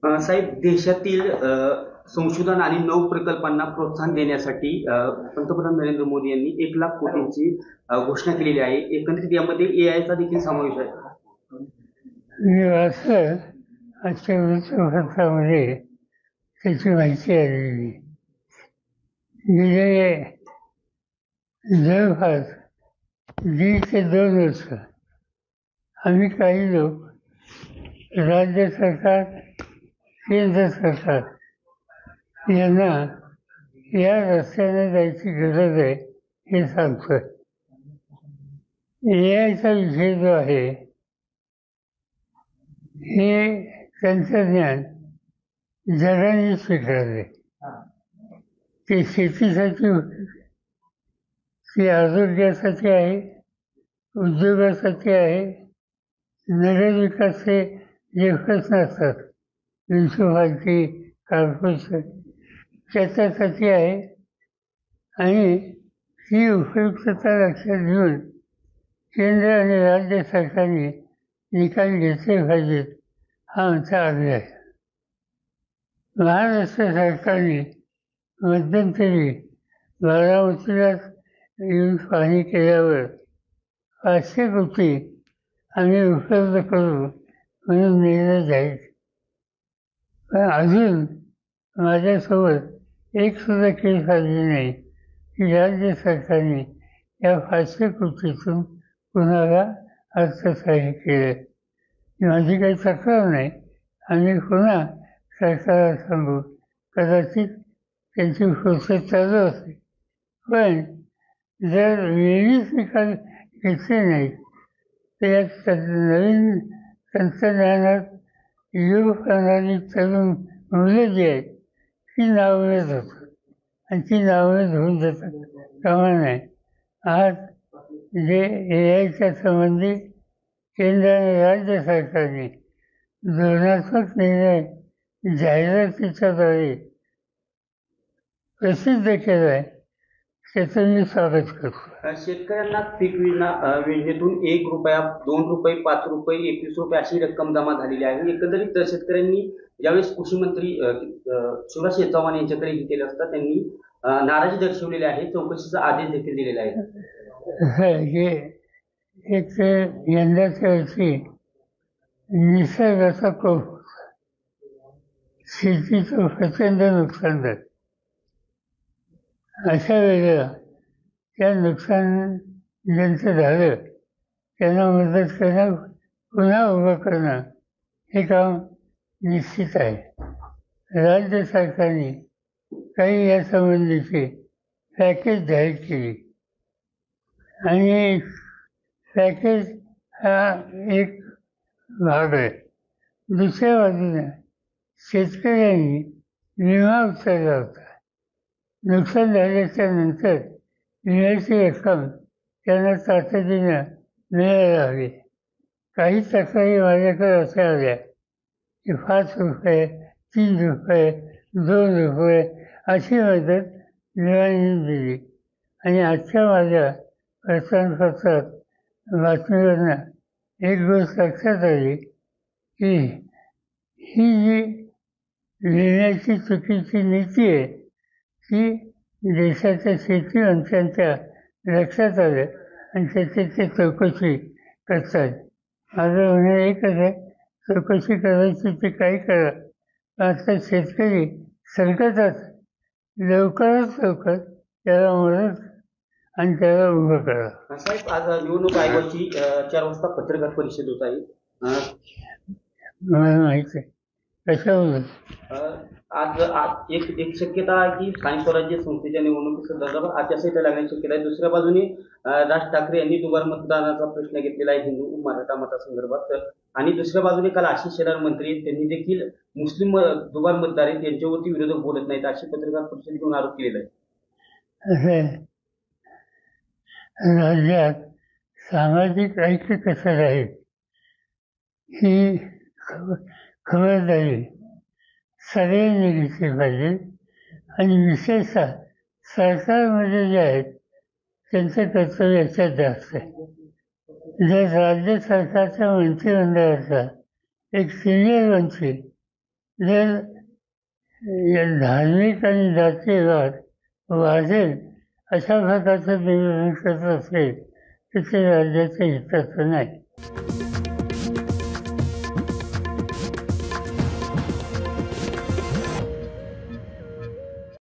साहेब, देशातील संशोधन आणि नवप्रकल्पांना प्रोत्साहन देण्यासाठी पंतप्रधान नरेंद्र मोदी यांनी 1,00,000 कोटींची घोषणा केलेली आहे. एकंदरीत यामध्ये एआयचा देखील समावेश आहे. असं आजच्या वृत्तपत्रामध्ये त्याची माहिती आलेली. गेले जवळपास 1.5 ते 2 वर्ष आम्ही काही लोक राज्य सरकार, केंद्र सरकार यांना या रस्त्याने जायची गरज आहे हे सांगतोय. एआयचा विषय जो आहे हे तंत्रज्ञान जगाने स्वीकारले. ते शेतीसाठी, ते आरोग्यासाठी आहे, उद्योगासाठी आहे, नगरविकासचे जे प्रश्न असतात, म्युन्सिपाल्टी, कॉर्पोरेशन, त्याच्यासाठी आहे. आणि ही उपयुक्तता लक्षात घेऊन केंद्र आणि राज्य सरकारने निकाल घेतले पाहिजेत हा आमचा आग्रह आहे. महाराष्ट्र सरकारने मध्यंतरी बारामतीला येऊन पाहणी केल्यावर 500 कोटी आम्ही उपलब्ध करू म्हणून निर्णय जाहीर. पण अजून माझ्यासोबत एक सुद्धा केस आली नाही की राज्य सरकारने या 500 कोटीतून कुणाला अर्थसहाय्य केलं. माझी काही तक्रार नाही. आम्ही पुन्हा सरकारला सांगू. कदाचित त्यांची प्रोसेस चालू असेल. पण जर वेळीच निकाल घेतले नाहीत तर या नवीन तंत्रज्ञानात योग करणारी तरुण मुलं जी आहेत ती नावमेद होतात आणि ती नावमेद होऊन जातात कामा नाही. आज जे एआयच्या संबंधी केंद्र आणि राज्य सरकारने धोरणात्मक निर्णय जाहिरातीच्याद्वारे प्रसिद्ध केला आहे त्याचं मी स्वागत करतो. शेतकऱ्यांना पीक विमा योजनेतून ₹1, ₹2, ₹5, ₹21 अशी रक्कम जमा झालेली आहे. एकंदरीत शेतकऱ्यांनी ज्यावेळेस कृषी मंत्री शिवराज सिंह चौहान यांच्याकडे हे केलं असता त्यांनी नाराजी दर्शवलेली आहे. चौकशीचा आदेश देखील दिलेला आहे. हे एक यंदाच्या वर्षी निसर्गाचा कोप, शेतीचं प्रचंड नुकसान झालं. अशा वेळेला त्या नुकसान ज्यांचं झालं त्यांना मदत करणं, पुन्हा उभं करणं हे काम निश्चित आहे. राज्य सरकारने काही यासंबंधीची पॅकेज जाहीर केली आणि पॅकेज हा एक भाग आहे. दुसऱ्या बाजूने शेतकऱ्यांनी विमा उचलला होता. नुकसान झाल्याच्या नंतर विम्याची रक्कम त्यांना तातडीनं मिळायला हवी. काही तक्रारी माझ्याकडे अशा आल्या की ₹5, ₹3, ₹2 अशी मदत विम्याने दिली. आणि आजच्या माझ्या वर्तमानपत्रात बातमीवरनं एक गोष्ट लक्षात आली की ही जी विम्याची चुकीची नीती आहे ती देशाच्या शेतीमंत्र्यांच्या लक्षात आलं आणि त्याची ते चौकशी करतात. माझं म्हणणं एकच आहे, चौकशी करायची ते काही करा. आता शेतकरी संकटात लवकरात लवकर त्याला मदत आणि त्याला उभं करा. साहेब, आज निवडणूक आयोगाची 4 वाजता पत्रकार परिषद होत आहे. मला माहिती आहे कशावर. आज एक शक्यता आहे की स्थानिक स्वराज्य संस्थेच्या निवडणुकीसंदर्भात आचारसंहिता लागण्याची शक्यता आहे. दुसऱ्या बाजूने राज ठाकरे यांनी दुबार मतदानाचा प्रश्न घेतलेला आहे हिंदू मराठा मतासंदर्भात. आणि दुसऱ्या बाजूने काल आशिष शेलार मंत्री त्यांनी देखील मुस्लिम दुबार मतदार आहेत यांच्यावरती विरोधक बोलत नाहीत अशी पत्रकार परिषद घेऊन आरोप केलेला आहे. राज्यात सामाजिक ऐक्य कसं राहील ही खबरदारी सगळ्यांनी घेतली पाहिजे. आणि विशेषतः सरकारमध्ये जे आहेत त्यांचं कर्तव्य याच्यात जास्त आहे. जर राज्य सरकारच्या मंत्रिमंडळाचा एक सिनियर मंत्री जर या धार्मिक आणि जातीयवाद वाढेल अशा प्रकारचं नियोजन करत असेल तर ते राज्याच्या हिताचं नाही.